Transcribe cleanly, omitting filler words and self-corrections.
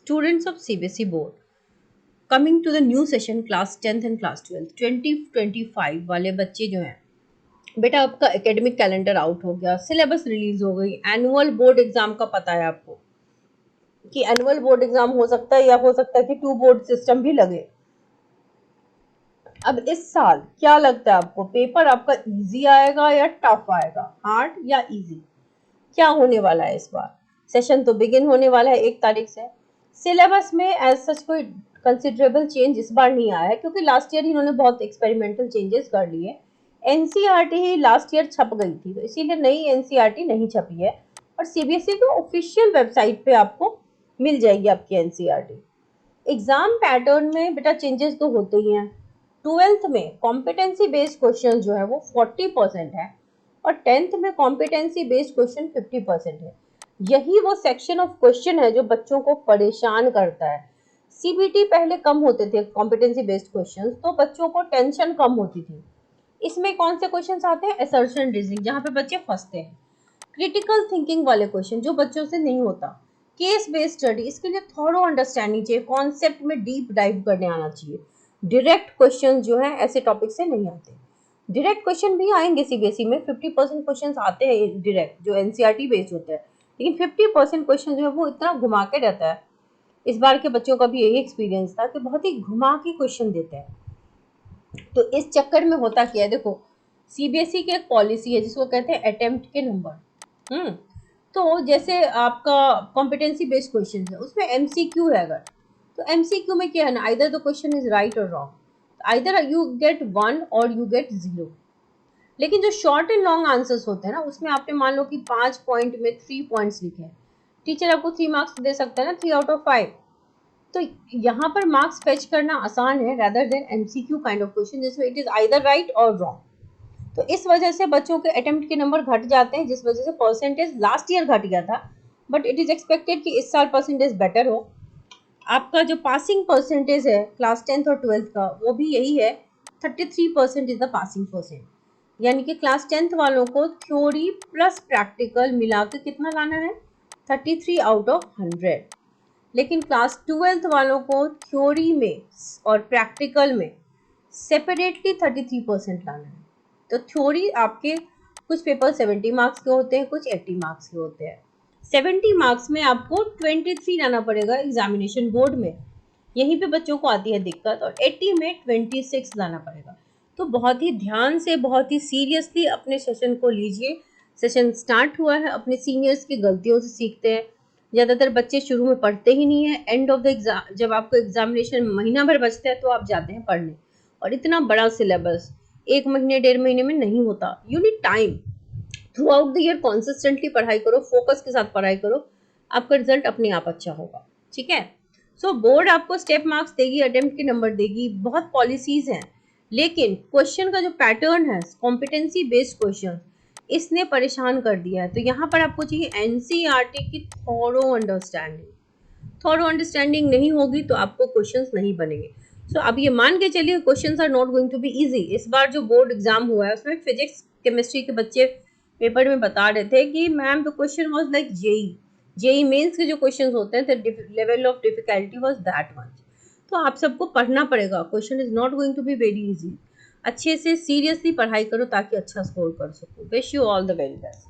Students of CBSE board coming to the new session class 10th and class 12th 2025 वाले बच्चे जो हैं, बेटा आपका एकेडमिक कैलेंडर आउट हो गया, सिलेबस रिलीज हो गई, एनुअल बोर्ड एग्जाम का पता है आपको कि एनुअल बोर्ड एग्जाम हो सकता है या हो सकता है कि 2 बोर्ड सिस्टम भी लगे। अब इस साल क्या लगता है आपको, पेपर आपका इजी आएगा या टफ आएगा, हार्ड या इजी, क्या होने वाला है इस बार? सेशन तो बिगिन होने वाला है 1 तारीख से। सिलेबस में एज सच कोई कंसिडरेबल चेंज इस बार नहीं आया है, क्योंकि लास्ट ईयर इन्होंने बहुत एक्सपेरिमेंटल चेंजेस कर लिए। एनसीईआरटी ही लास्ट ईयर छप गई थी, तो इसीलिए नई एनसीईआरटी नहीं छपी है और सीबीएसई की ऑफिशियल वेबसाइट पे आपको मिल जाएगी आपकी एनसीईआरटी। एग्जाम पैटर्न में बेटा चेंजेस तो होते ही हैं। 12th में कॉम्पिटेंसी बेस्ड क्वेश्चन जो है वो 40% है और 10th में कॉम्पिटेंसी बेस्ड क्वेश्चन 50% है। यही वो सेक्शन ऑफ क्वेश्चन है जो बच्चों को परेशान करता है। सीबीटी पहले कम होते थे कॉम्पिटेंसी बेस्ड क्वेश्चंस, तो बच्चों को टेंशन कम होती थी। इसमें कौन से क्वेश्चंस आते हैं? असर्शन रीजनिंग, जहाँ पे बच्चे फंसते हैं। क्रिटिकल थिंकिंग वाले क्वेश्चन जो बच्चों से नहीं होता। केस बेस्ड स्टडी, इसके लिए थोड़ा अंडरस्टैंडिंग चाहिए, कॉन्सेप्ट में डीप डाइव करने आना चाहिए। डायरेक्ट क्वेश्चन जो है ऐसे टॉपिक से नहीं आते। डायरेक्ट क्वेश्चन भी आएंगे सीबीएसई में, 50% क्वेश्चन आते हैं डायरेक्ट जो एनसीईआरटी बेस्ड होते हैं, लेकिन 50% क्वेश्चन जो है वो इतना घुमा के रहता है। इस बार के बच्चों का भी यही एक्सपीरियंस था कि बहुत ही घुमा के क्वेश्चन देते हैं। तो इस चक्कर में होता क्या है, देखो सीबीएसई की एक पॉलिसी है जिसको कहते हैं अटेम्प्ट के नंबर। तो जैसे आपका कॉम्पिटेंसी बेस्ड क्वेश्चन है उसमें एमसीक्यू है, अगर तो एमसीक्यू में क्या है ना, either the question is right और रॉन्ग, आइदर यू गेट 1 और यू गेट 0। लेकिन जो शॉर्ट एंड लॉन्ग आंसर्स होते हैं ना, उसमें आपने मान लो कि 5 पॉइंट में 3 पॉइंट्स लिखे हैं, टीचर आपको 3 मार्क्स दे सकता है ना, 3 आउट ऑफ 5। तो यहाँ पर मार्क्स फेच करना आसान है rather than MCQ kind of question जिसमें इट इज आइदर राइट और रॉन्ग। तो इस वजह से बच्चों के अटेम्प्ट के नंबर घट जाते हैं, जिस वजह से परसेंटेज लास्ट ईयर घट गया था, बट इट इज एक्सपेक्टेड कि इस साल परसेंटेज बेटर हो। आपका जो पासिंग परसेंटेज है क्लास 10th और 12th का वो भी यही है, 33% इज द पासिंग परसेंट। यानी कि क्लास 10th वालों को थ्योरी प्लस प्रैक्टिकल मिला के कितना लाना है, 33 आउट ऑफ 100। लेकिन क्लास 12th वालों को थ्योरी में और प्रैक्टिकल में सेपरेटली 33% लाना है। तो थ्योरी आपके कुछ पेपर 70 मार्क्स के होते हैं, कुछ 80 मार्क्स के होते हैं। 70 मार्क्स में आपको 23 लाना पड़ेगा एग्जामिनेशन बोर्ड में, यहीं पे बच्चों को आती है दिक्कत, और 80 में 26 लाना पड़ेगा। तो बहुत ही ध्यान से, बहुत ही सीरियसली अपने सेशन को लीजिए। सेशन स्टार्ट हुआ है, अपने सीनियर्स की गलतियों से सीखते हैं। ज़्यादातर बच्चे शुरू में पढ़ते ही नहीं है, एंड ऑफ द एग्जाम जब आपको एग्जामिनेशन महीना भर बचता है तो आप जाते हैं पढ़ने, और इतना बड़ा सिलेबस 1 महीने 1.5 महीने में नहीं होता। You need time. Through out the year consistently पढ़ाई करो, फोकस के साथ पढ़ाई करो, आपका रिजल्ट अपने आप अच्छा होगा। ठीक है। सो बोर्ड आपको स्टेप मार्क्स देगी, अटेम्प्ट के नंबर देगी, बहुत पॉलिसीज हैं, लेकिन क्वेश्चन का जो पैटर्न है कॉम्पिटेंसी बेस्ड क्वेश्चन, इसने परेशान कर दिया है। तो यहाँ पर आपको चाहिए एनसीईआरटी की थॉरो अंडरस्टैंडिंग। थॉरो अंडरस्टैंडिंग नहीं होगी तो आपको क्वेश्चंस नहीं बनेंगे। सो अब ये मान के चलिए questions are not going to be easy. इस बार जो बोर्ड एग्जाम हुआ है उसमें फिजिक्स केमिस्ट्री के बच्चे पेपर में बता रहे थे कि ma'am the question was like JEE Mains के जो क्वेश्चंस होते हैं the level of difficulty was that much. तो आप सबको पढ़ना पड़ेगा, question is not going to be very easy. अच्छे से सीरियसली पढ़ाई करो ताकि अच्छा स्कोर कर सको। Wish you all the very best.